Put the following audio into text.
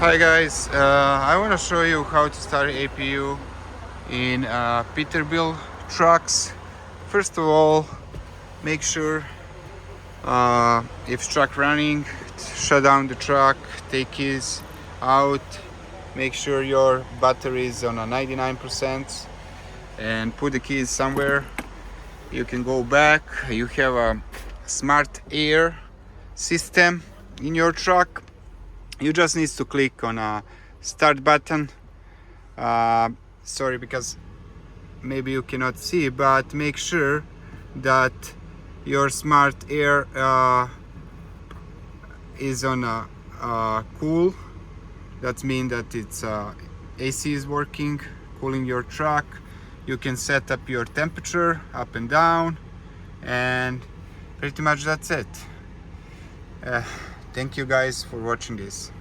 Hi guys, I want to show you how to start APU in Peterbilt trucks. First of all, make sure if truck running, shut down the truck, take keys out, make sure your battery is on a 99% and put the keys somewhere. You can go back. You have a smart air system in your truck. You just need to click on a start button. Sorry, because maybe you cannot see, but make sure that your smart air is on a cool. That means that it's AC is working, cooling your truck. You can set up your temperature up and down, and pretty much that's it. Thank you guys for watching this.